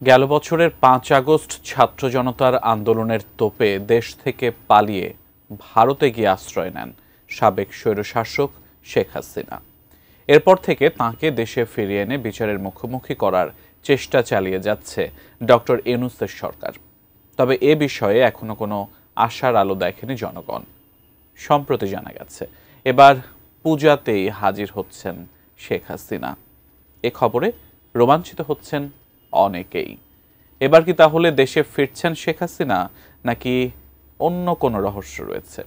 গেল বছরের ৫ আগস্ট ছাত্র জনতার আন্দোলনের তোপে দেশ থেকে পালিয়ে ভারতে গিয়ে আশ্রয় নেন সাবেক স্বৈরশাসক শেখ হাসিনা। এরপর থেকে তাঁকে দেশে ফিরিয়ে এনে বিচারের মুখোমুখি করার চেষ্টা চালিয়ে যাচ্ছে ডক্টর ইউনূসের সরকার। তবে এ বিষয়ে এখনো কোনো আশার আলো দেখেনি জনগণ। সম্প্রতি জানা গেছে এবার পূজাতেই হাজির হচ্ছেন শেখ হাসিনা। এ খবরে রোমাঞ্চিত হচ্ছেন অনেকেই। এবার কি তাহলে দেশে ফিরছেন শেখ হাসিনা, নাকি অন্য কোনো রহস্য রয়েছে?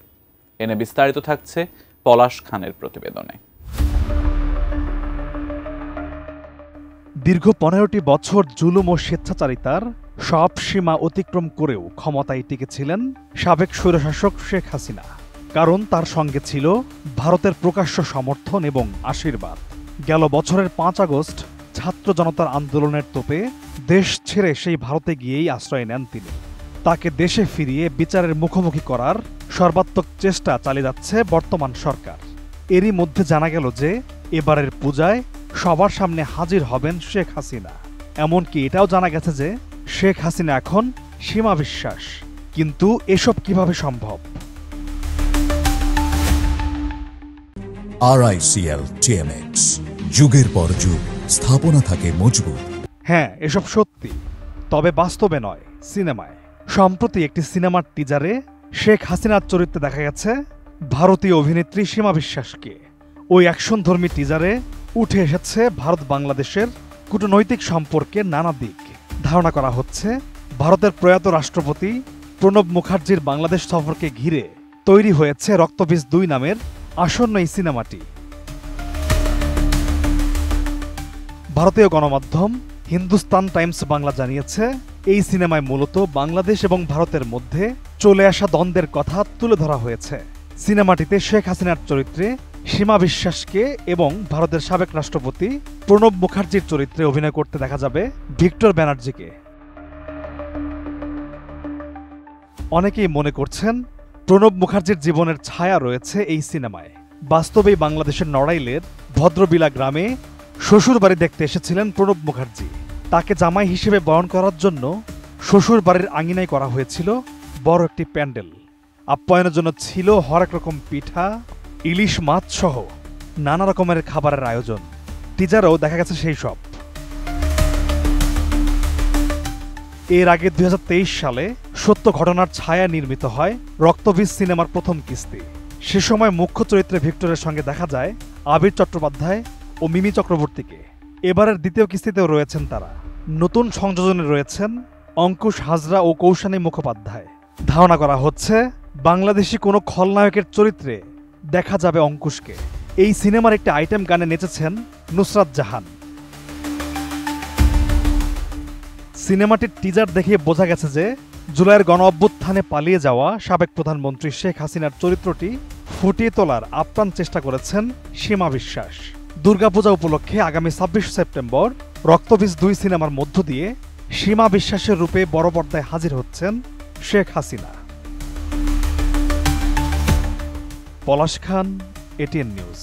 এনে বিস্তারিত থাকছে পলাশ খানের প্রতিবেদনে। দীর্ঘ ১৫টি বছর জুলুম ও স্বেচ্ছাচারিতার সব সীমা অতিক্রম করেও ক্ষমতায় টিকেছিলেন সাবেক স্বৈরশাসক শেখ হাসিনা। কারণ তার সঙ্গে ছিল ভারতের প্রকাশ্য সমর্থন এবং আশীর্বাদ। গেল বছরের ৫ আগস্ট ছাত্র জনতার আন্দোলনের তোপে দেশ ছেড়ে সেই ভারতে গিয়েই আশ্রয় নেন তিনি। তাকে দেশে ফিরিয়ে বিচারের মুখোমুখি করার সর্বাত্মক চেষ্টা চালিয়ে যাচ্ছে বর্তমান সরকার। এরই মধ্যে জানা গেল যে এবারের পূজায় সবার সামনে হাজির হবেন শেখ হাসিনা। এমনকি এটাও জানা গেছে যে শেখ হাসিনা এখন সীমা বিশ্বাস। কিন্তু এসব কিভাবে সম্ভব? RICL TMX, যুগের পর যুগ স্থাপনা থাকে মজবুত। হ্যাঁ, এসব সত্যি, তবে বাস্তবে নয়, সিনেমায়। সম্প্রতি একটি সিনেমার টিজারে শেখ হাসিনার চরিত্রে দেখা গেছে ভারতীয় অভিনেত্রী সীমা বিশ্বাসকে। ওই অ্যাকশনধর্মী টিজারে উঠে এসেছে ভারত বাংলাদেশের কূটনৈতিক সম্পর্কের নানা দিক। ধারণা করা হচ্ছে ভারতের প্রয়াত রাষ্ট্রপতি প্রণব মুখার্জির বাংলাদেশ সফরকে ঘিরে তৈরি হয়েছে রক্তবীজ ২ নামের আসন্ন এই সিনেমাটি। ভারতীয় গণমাধ্যম হিন্দুস্তান টাইমস বাংলা জানিয়েছে, এই সিনেমায় মূলত বাংলাদেশ এবং ভারতের মধ্যে চলে আসা দ্বন্দ্বের কথা তুলে ধরা হয়েছে। সিনেমাটিতে শেখ হাসিনার চরিত্রে সীমা বিশ্বাসকে এবং ভারতের সাবেক রাষ্ট্রপতি প্রণব মুখার্জির চরিত্রে অভিনয় করতে দেখা যাবে ভিক্টর ব্যানার্জিকে। অনেকেই মনে করছেন প্রণব মুখার্জির জীবনের ছায়া রয়েছে এই সিনেমায়। বাস্তবেই বাংলাদেশের নড়াইলের ভদ্রবিলা গ্রামে শ্বশুর বাড়ি দেখতে এসেছিলেন প্রণব মুখার্জি। তাকে জামাই হিসেবে বরণ করার জন্য শ্বশুর বাড়ির আঙিনায় করা হয়েছিল বড় একটি প্যান্ডেল। আপ্যায়নের জন্য ছিল হরেক রকম পিঠা, ইলিশ মাছ সহ নানা রকমের খাবারের আয়োজন। টিজারেও দেখা গেছে সেই সব। এর আগে ২০২৩ সালে সত্য ঘটনার ছায়া নির্মিত হয় রক্তবীজ সিনেমার প্রথম কিস্তি। সে সময় মুখ্য চরিত্রে ভিক্টরের সঙ্গে দেখা যায় আবির চট্টোপাধ্যায় ও মিমি চক্রবর্তীকে। এবারের দ্বিতীয় কিস্তিতেও রয়েছেন তারা। নতুন সংযোজনে রয়েছেন অঙ্কুশ হাজরা ও কৌশানী মুখোপাধ্যায়। ধারণা করা হচ্ছে বাংলাদেশি কোনো খলনায়কের চরিত্রে দেখা যাবে অঙ্কুশকে। এই সিনেমার একটি আইটেম গানে নেচেছেন নুসরাত জাহান। সিনেমাটির টিজার দেখে বোঝা গেছে যে জুলাইয়ের গণঅভ্যুত্থানে পালিয়ে যাওয়া সাবেক প্রধানমন্ত্রী শেখ হাসিনার চরিত্রটি ফুটিয়ে তোলার আপ্রাণ চেষ্টা করেছেন সীমা বিশ্বাস। দুর্গাপূজা উপলক্ষে আগামী ২৬ সেপ্টেম্বর রক্তবীজ ২ সিনেমার মধ্য দিয়ে সীমা বিশ্বাসের রূপে বড় পর্দায় হাজির হচ্ছেন শেখ হাসিনা। পলাশ খান, ATN নিউজ।